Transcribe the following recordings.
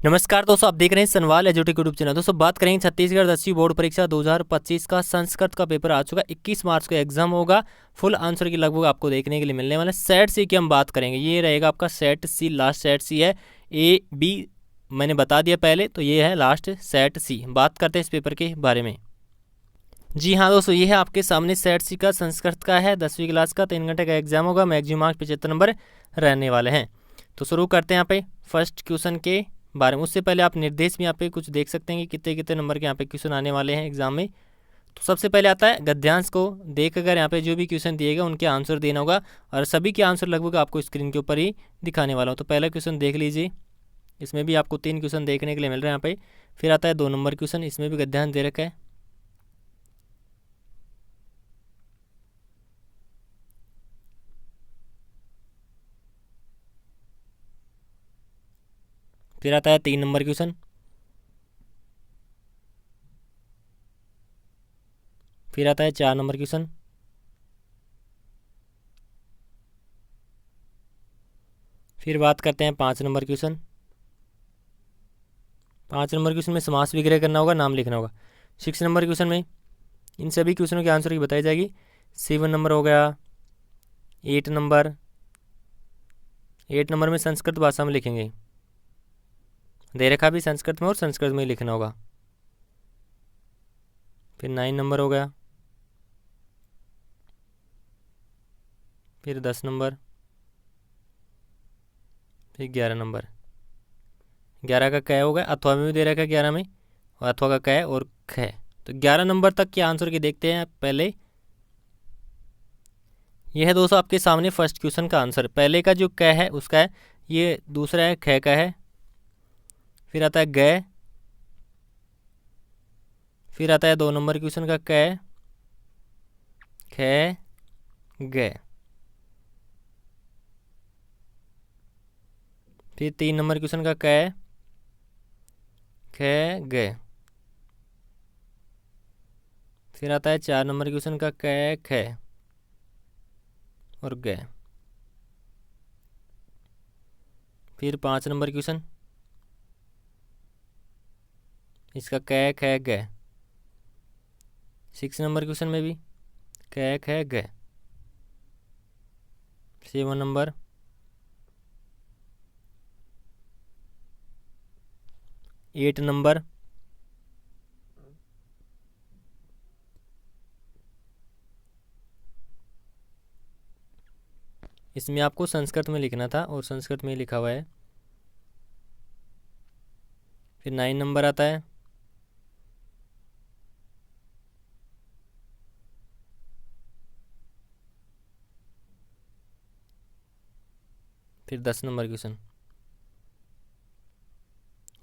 नमस्कार दोस्तों, आप देख रहे हैं सनवाल एजुटेक यूट्यूब चैनल। दोस्तों बात करेंगे छत्तीसगढ़ 10वीं बोर्ड परीक्षा 2025 का संस्कृत का पेपर आ चुका है। 21 मार्च को एग्जाम होगा। फुल आंसर की लगभग आपको देखने के लिए मिलने वाले। सेट सी की हम बात करेंगे, ये रहेगा आपका set C, last set C है। ए बी मैंने बता दिया पहले, तो ये है लास्ट सेट सी। बात करते हैं इस पेपर के बारे में। जी हाँ दोस्तों, ये है आपके सामने सेट सी का संस्कृत का है, 10वीं क्लास का। 3 घंटे का एग्जाम होगा। मैक्सिमम मार्क्स 75 नंबर रहने वाले हैं। तो शुरू करते हैं यहाँ पे फर्स्ट क्वेश्चन के बारे में। उससे पहले आप निर्देश भी यहाँ पे कुछ देख सकते हैं कि कितने कितने नंबर के यहाँ पे क्वेश्चन आने वाले हैं एग्जाम में। तो सबसे पहले आता है गद्यांश को देख कर यहाँ पे जो भी क्वेश्चन दिएगा उनके आंसर देना होगा, और सभी के आंसर लगभग आपको स्क्रीन के ऊपर ही दिखाने वाला हूँ। तो पहला क्वेश्चन देख लीजिए, इसमें भी आपको 3 क्वेश्चन देखने के लिए मिल रहे हैं यहाँ पे। फिर आता है 2 नंबर क्वेश्चन, इसमें भी गद्यांश दे रखा है। फिर आता है 3 नंबर क्वेश्चन। फिर आता है 4 नंबर क्वेश्चन। फिर बात करते हैं 5 नंबर क्वेश्चन। 5 नंबर क्वेश्चन में समास विग्रह करना होगा, नाम लिखना होगा। 6 नंबर क्वेश्चन में इन सभी क्वेश्चनों के आंसर की बताई जाएगी। 7 नंबर हो गया। 8 नंबर, 8 नंबर में संस्कृत भाषा में लिखेंगे, दे रखा भी संस्कृत में और संस्कृत में ही लिखना होगा। फिर 9 नंबर हो गया। फिर 10 नंबर। फिर 11 नंबर। 11 का क होगा, अथवा में भी दे रखा है 11 में, और अथवा का क और ख। तो 11 नंबर तक के आंसर की देखते हैं पहले। यह है दोस्तों आपके सामने फर्स्ट क्वेश्चन का आंसर। पहले का जो क है उसका है, ये दूसरा है ख का है। फिर आता है ग। फिर आता है 2 नंबर क्वेश्चन का क, ख, ग। फिर 3 नंबर क्वेश्चन का क, ख, ग। फिर आता है 4 नंबर क्वेश्चन का क, ख और ग। फिर 5 नंबर क्वेश्चन, इसका क, ख, ग। 6 नंबर क्वेश्चन में भी क, ख, ग। 7 नंबर। 8 नंबर। इसमें आपको संस्कृत में लिखना था और संस्कृत में लिखा हुआ है। फिर 9 नंबर आता है। फिर 10 नंबर क्वेश्चन,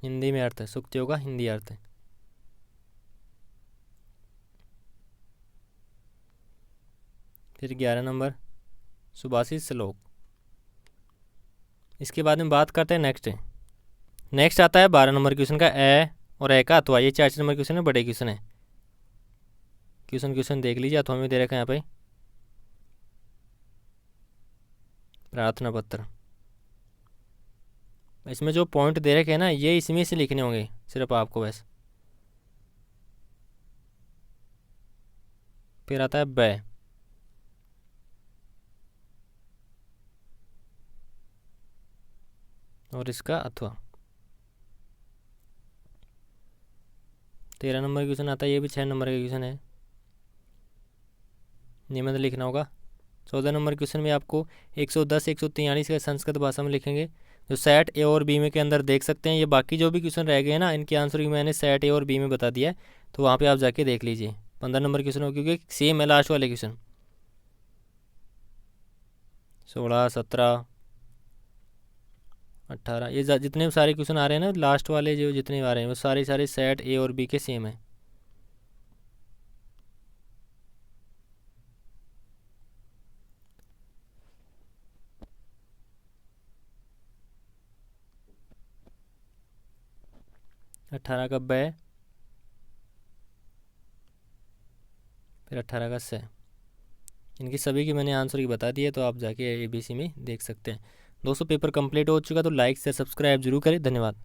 हिंदी में अर्थ है, सूक्ति होगा, हिंदी अर्थ है। फिर 11 नंबर सुभाषित श्लोक। इसके बाद में बात करते हैं नेक्स्ट आता है 12 नंबर क्वेश्चन का ए और ए का अथवा। ये 4 नंबर क्वेश्चन है, बड़े क्वेश्चन है। क्वेश्चन देख लीजिए, अथवा में दे रखा है यहाँ पे प्रार्थना पत्र। इसमें जो पॉइंट दे रखे हैं ना, ये इसमें से लिखने होंगे सिर्फ आपको बस। फिर आता है ब, और इसका अथवा। 13 नंबर क्वेश्चन आता है, ये भी 6 नंबर का क्वेश्चन है, नियमित लिखना होगा। 14 नंबर क्वेश्चन में आपको 110 143 का संस्कृत भाषा में लिखेंगे, जो सेट ए और बी में के अंदर देख सकते हैं। ये बाकी जो भी क्वेश्चन रह गए हैं ना, इनके आंसर की मैंने सेट ए और बी में बता दिया है, तो वहाँ पे आप जाके देख लीजिए। 15 नंबर क्वेश्चन हो, क्योंकि सेम है लास्ट वाले क्वेश्चन। 16 17 18, ये जितने सारे क्वेश्चन आ रहे हैं ना लास्ट वाले, जो जितने आ रहे हैं वो सारे सेट ए और बी के सेम है। अट्ठारह का ब, फिर 18 का स। इनकी सभी की मैंने आंसर की बता दी है, तो आप जाके ABC में देख सकते हैं। दोस्तों पेपर कंप्लीट हो चुका, तो लाइक से सब्सक्राइब जरूर करें। धन्यवाद।